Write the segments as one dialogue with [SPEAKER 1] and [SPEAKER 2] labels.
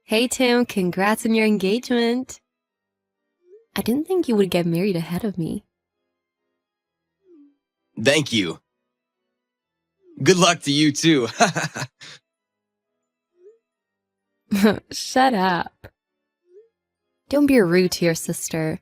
[SPEAKER 1] Hey Tim, congrats on your engagement. I didn't think you would get married ahead of me.
[SPEAKER 2] Thank you. Good luck to you too.
[SPEAKER 1] Shut up. Don't be rude to your sister.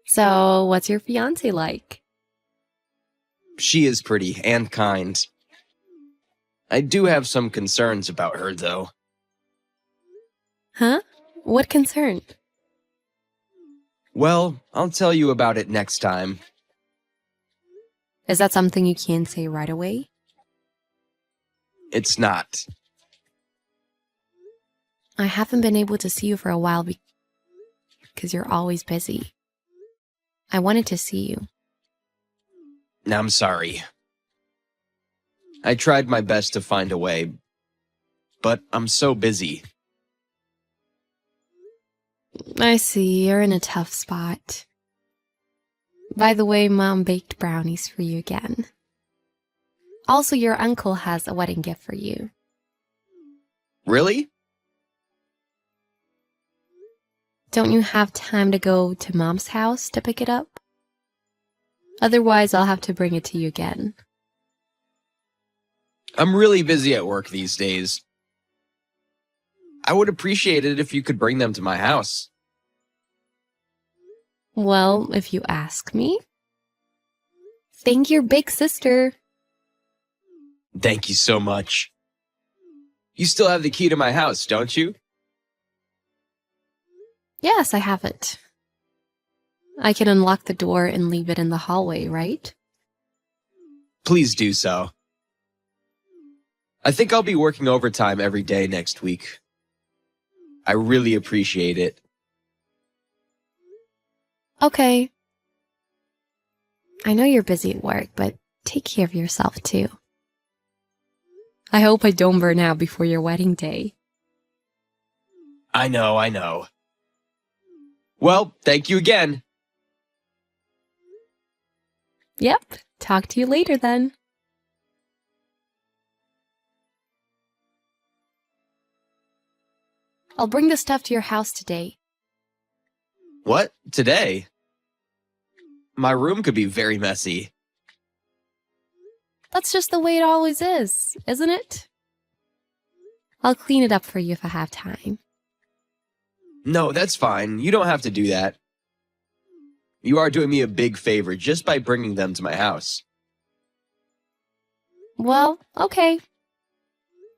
[SPEAKER 1] So, what's your fiancé like?
[SPEAKER 2] She is pretty and kind. I do have some concerns about her though.
[SPEAKER 1] Huh? What concern?
[SPEAKER 2] Well, I'll tell you about it next time.
[SPEAKER 1] Is that something you can't say right away?
[SPEAKER 2] It's not.
[SPEAKER 1] I haven't been able to see you for a while because you're always busy. I wanted to see you.
[SPEAKER 2] I'm sorry. I tried my best to find a way, but I'm so busy.
[SPEAKER 1] I see, you're in a tough spot. By the way, Mom baked brownies for you again. Also, your uncle has a wedding gift for you.
[SPEAKER 2] Really?
[SPEAKER 1] Don't you have time to go to Mom's house to pick it up? Otherwise, I'll have to bring it to you again.
[SPEAKER 2] I'm really busy at work these days. I would appreciate it if you could bring them to my house.
[SPEAKER 1] Well, if you ask me. Thank your big sister.
[SPEAKER 2] Thank you so much. You still have the key to my house, don't you?
[SPEAKER 1] Yes, I have it. I can unlock the door and leave it in the hallway, right?
[SPEAKER 2] Please do so. I think I'll be working overtime every day next week. I really appreciate it.
[SPEAKER 1] Okay. I know you're busy at work, but take care of yourself too. I hope I don't burn out before your wedding day.
[SPEAKER 2] I know. Well, thank you again.
[SPEAKER 1] Yep, talk to you later then. I'll bring the stuff to your house today.
[SPEAKER 2] What? Today? My room could be very messy.
[SPEAKER 1] That's just the way it always is, isn't it? I'll clean it up for you if I have time.
[SPEAKER 2] No, that's fine. You don't have to do that. You are doing me a big favor just by bringing them to my house.
[SPEAKER 1] Well, okay.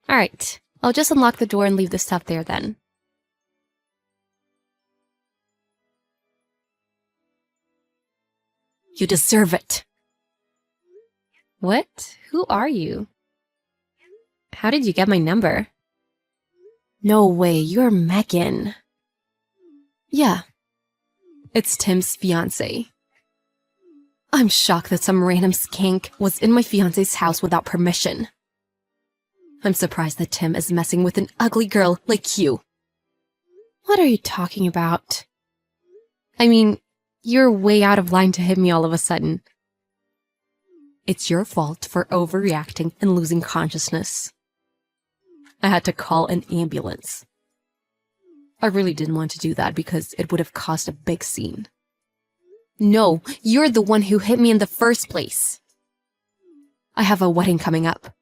[SPEAKER 1] Alright, I'll just unlock the door and leave the stuff there then. You deserve it. What? Who are you? How did you get my number? No way, you're Megan. Yeah. It's Tim's fiancé. I'm shocked that some random skank was in my fiancé's house without permission. I'm surprised that Tim is messing with an ugly girl like you. What are you talking about? I mean, you're way out of line to hit me all of a sudden. It's your fault for overreacting and losing consciousness. I had to call an ambulance. I really didn't want to do that because it would have caused a big scene. No, you're the one who hit me in the first place. I have a wedding coming up.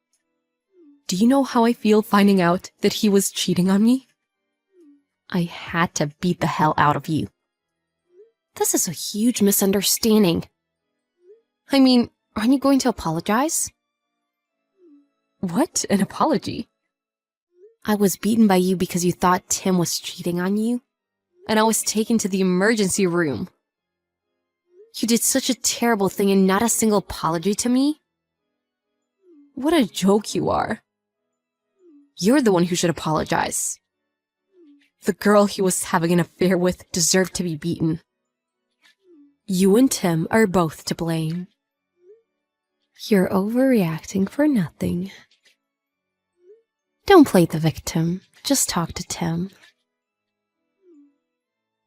[SPEAKER 1] Do you know how I feel finding out that he was cheating on me? I had to beat the hell out of you. This is a huge misunderstanding. I mean, aren't you going to apologize? What? An apology? I was beaten by you because you thought Tim was cheating on you, and I was taken to the emergency room. You did such a terrible thing and not a single apology to me? What a joke you are. You're the one who should apologize. The girl he was having an affair with deserved to be beaten. You and Tim are both to blame. You're overreacting for nothing. Don't play the victim. Just talk to Tim.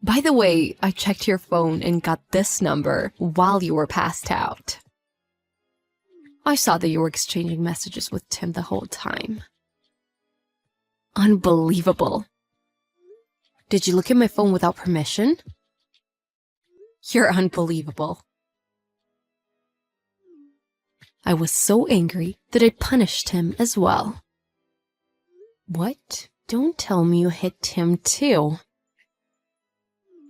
[SPEAKER 1] By the way, I checked your phone and got this number while you were passed out. I saw that you were exchanging messages with Tim the whole time. Unbelievable. Did you look at my phone without permission? You're unbelievable. I was so angry that I punished him as well. What? Don't tell me you hit Tim too.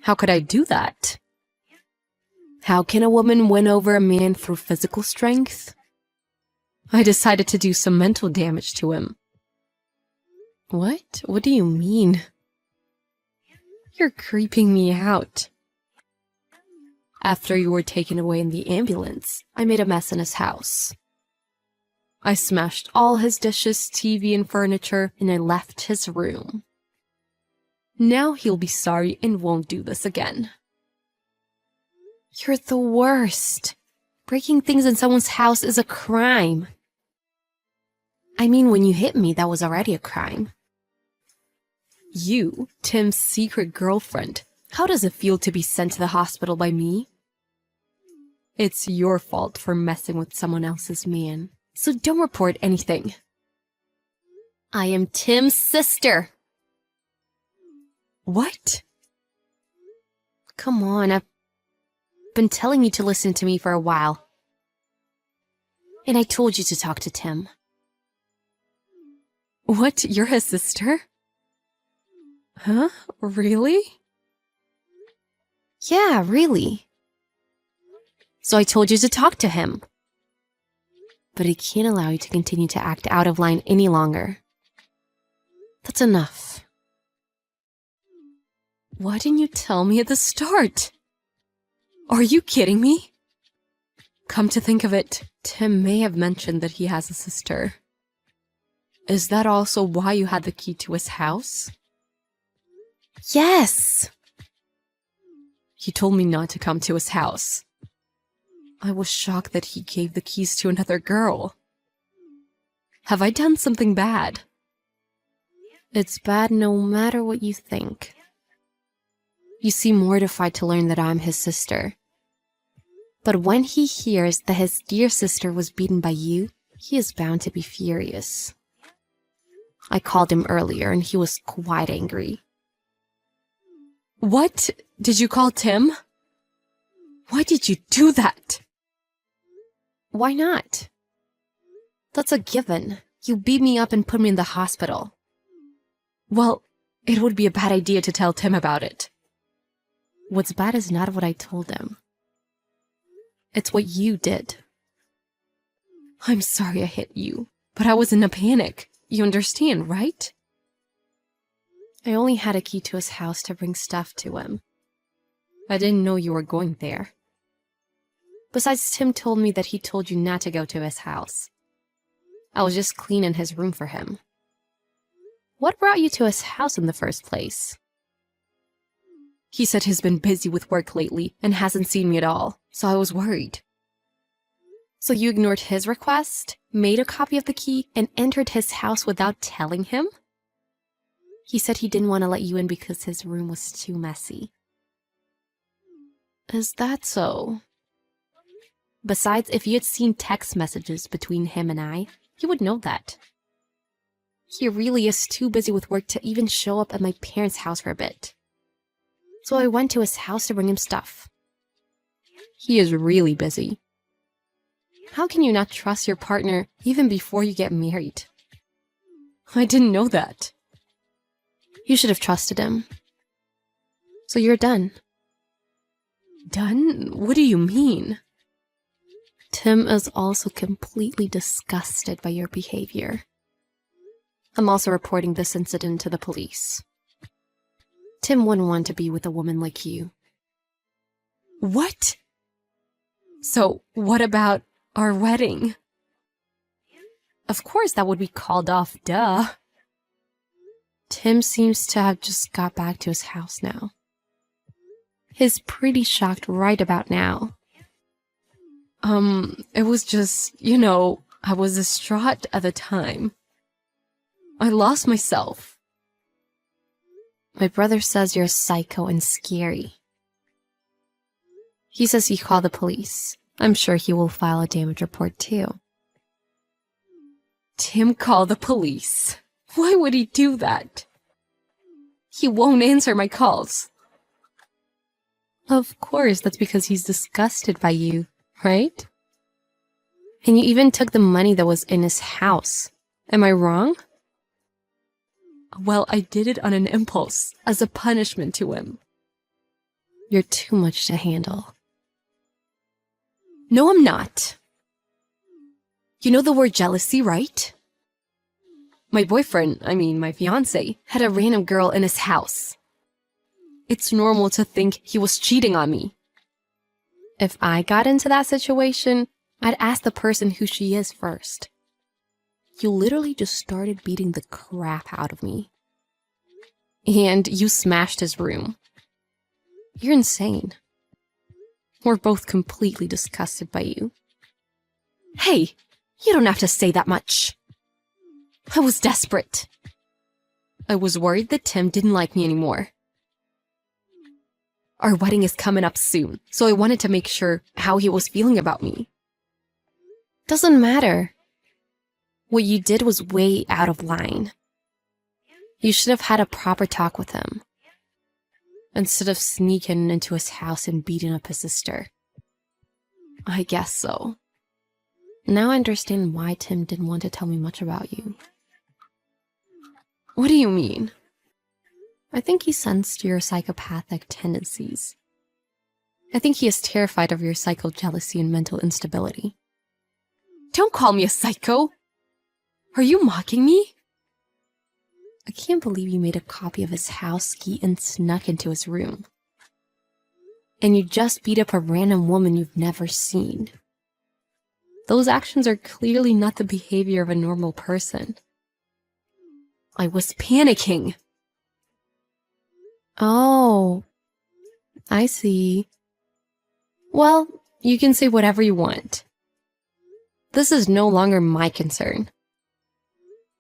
[SPEAKER 1] How could I do that? How can a woman win over a man through physical strength? I decided to do some mental damage to him. What? What do you mean? You're creeping me out. After you were taken away in the ambulance, I made a mess in his house. I smashed all his dishes, TV, and furniture, and I left his room. Now he'll be sorry and won't do this again. You're the worst. Breaking things in someone's house is a crime. I mean, when you hit me, that was already a crime. You, Tim's secret girlfriend, how does it feel to be sent to the hospital by me? It's your fault for messing with someone else's man, so don't report anything. I am Tim's sister. What? Come on, I've been telling you to listen to me for a while. And I told you to talk to Tim. What? You're his sister? Huh? Really? Yeah, really. So I told you to talk to him. But I can't allow you to continue to act out of line any longer. That's enough. Why didn't you tell me at the start? Are you kidding me? Come to think of it, Tim may have mentioned that he has a sister. Is that also why you had the key to his house? Yes! He told me not to come to his house. I was shocked that he gave the keys to another girl. Have I done something bad? It's bad no matter what you think. You seem mortified to learn that I'm his sister. But when he hears that his dear sister was beaten by you, he is bound to be furious. I called him earlier and he was quite angry. What? Did you call Tim? Why did you do that? Why not? That's a given. You beat me up and put me in the hospital. Well, it would be a bad idea to tell Tim about it. What's bad is not what I told him. It's what you did. I'm sorry I hit you, but I was in a panic. You understand, right? I only had a key to his house to bring stuff to him. I didn't know you were going there. Besides, Tim told me that he told you not to go to his house. I was just cleaning his room for him. What brought you to his house in the first place? He said he's been busy with work lately and hasn't seen me at all, so I was worried. So you ignored his request, made a copy of the key, and entered his house without telling him? He said he didn't want to let you in because his room was too messy. Is that so? Besides, if you had seen text messages between him and I, you would know that. He really is too busy with work to even show up at my parents' house for a bit. So I went to his house to bring him stuff. He is really busy. How can you not trust your partner even before you get married? I didn't know that. You should have trusted him. So you're done. Done? What do you mean? Tim is also completely disgusted by your behavior. I'm also reporting this incident to the police. Tim wouldn't want to be with a woman like you. What? So, what about our wedding? Of course that would be called off, duh. Tim seems to have just got back to his house now. He's pretty shocked right about now. It was just, I was distraught at the time. I lost myself. My brother says you're psycho and scary. He says he called the police. I'm sure he will file a damage report too. Tim called the police. Why would he do that? He won't answer my calls. Of course, that's because he's disgusted by you, right? And you even took the money that was in his house. Am I wrong? Well, I did it on an impulse, as a punishment to him. You're too much to handle. No, I'm not. You know the word jealousy, right? My boyfriend, my fiancé, had a random girl in his house. It's normal to think he was cheating on me. If I got into that situation, I'd ask the person who she is first. You literally just started beating the crap out of me. And you smashed his room. You're insane. We're both completely disgusted by you. Hey, you don't have to say that much. I was desperate. I was worried that Tim didn't like me anymore. Our wedding is coming up soon, so I wanted to make sure how he was feeling about me. Doesn't matter. What you did was way out of line. You should have had a proper talk with him, instead of sneaking into his house and beating up his sister. I guess so. Now I understand why Tim didn't want to tell me much about you. What do you mean? I think he sensed your psychopathic tendencies. I think he is terrified of your psycho jealousy and mental instability. Don't call me a psycho! Are you mocking me? I can't believe you made a copy of his house key and snuck into his room. And you just beat up a random woman you've never seen. Those actions are clearly not the behavior of a normal person. I was panicking. Oh, I see. Well, you can say whatever you want. This is no longer my concern.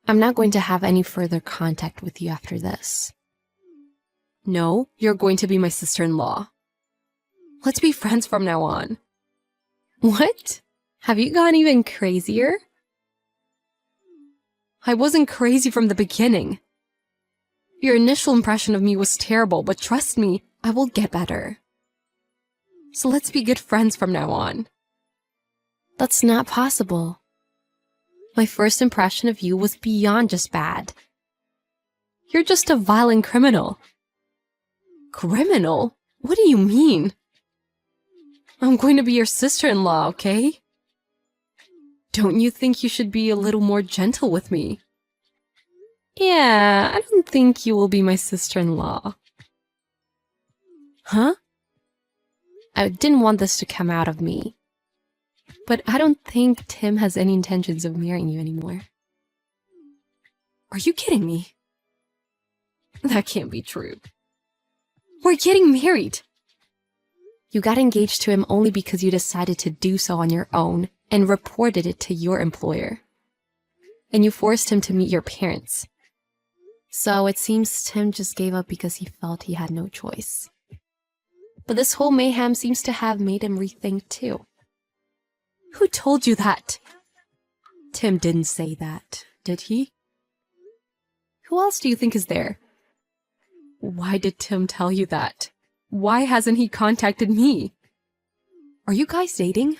[SPEAKER 1] I'm not going to have any further contact with you after this. No, you're going to be my sister-in-law. Let's be friends from now on. What? Have you gone even crazier? I wasn't crazy from the beginning. Your initial impression of me was terrible, but trust me, I will get better. So let's be good friends from now on. That's not possible. My first impression of you was beyond just bad. You're just a violent criminal. Criminal? What do you mean? I'm going to be your sister-in-law, okay? Don't you think you should be a little more gentle with me? Yeah, I don't think you will be my sister-in-law. Huh? I didn't want this to come out of me. But I don't think Tim has any intentions of marrying you anymore. Are you kidding me? That can't be true. We're getting married. You got engaged to him only because you decided to do so on your own and reported it to your employer. And you forced him to meet your parents. So it seems Tim just gave up because he felt he had no choice. But this whole mayhem seems to have made him rethink too. Who told you that? Tim didn't say that, did he? Who else do you think is there? Why did Tim tell you that? Why hasn't he contacted me? Are you guys dating?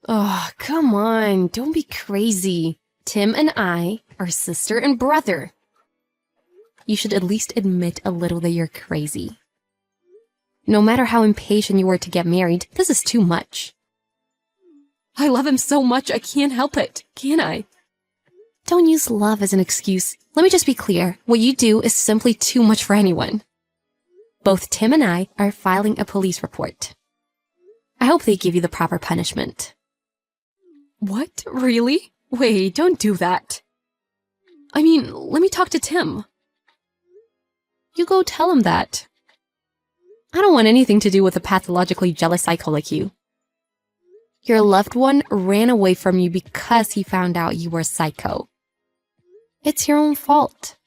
[SPEAKER 1] Oh, come on, don't be crazy. Tim and I are sister and brother. You should at least admit a little that you're crazy. No matter how impatient you were to get married, this is too much. I love him so much I can't help it, can I? Don't use love as an excuse. Let me just be clear. What you do is simply too much for anyone. Both Tim and I are filing a police report. I hope they give you the proper punishment. What? Really? Wait, don't do that. I mean, let me talk to Tim. You go tell him that. I don't want anything to do with a pathologically jealous psycho like you. Your loved one ran away from you because he found out you were a psycho. It's your own fault.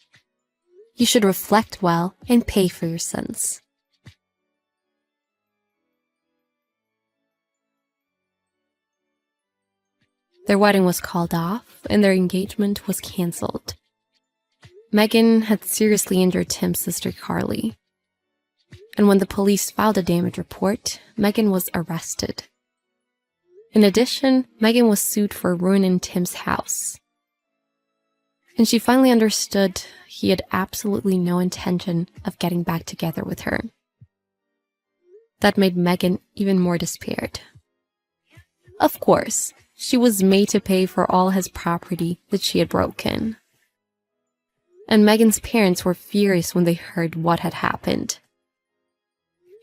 [SPEAKER 1] You should reflect well and pay for your sins. Their wedding was called off and their engagement was canceled. Megan had seriously injured Tim's sister Carly. And when the police filed a damage report, Megan was arrested. In addition, Megan was sued for ruining Tim's house. And she finally understood he had absolutely no intention of getting back together with her. That made Megan even more despaired. Of course, she was made to pay for all his property that she had broken. And Megan's parents were furious when they heard what had happened.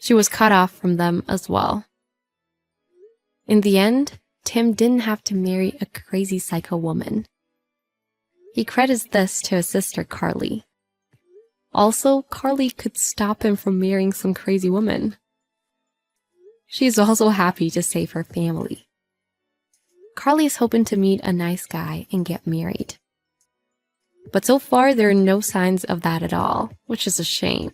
[SPEAKER 1] She was cut off from them as well. In the end, Tim didn't have to marry a crazy psycho woman. He credits this to his sister Carly. Also, Carly could stop him from marrying some crazy woman. She's also happy to save her family. Carly is hoping to meet a nice guy and get married. But so far, there are no signs of that at all, which is a shame.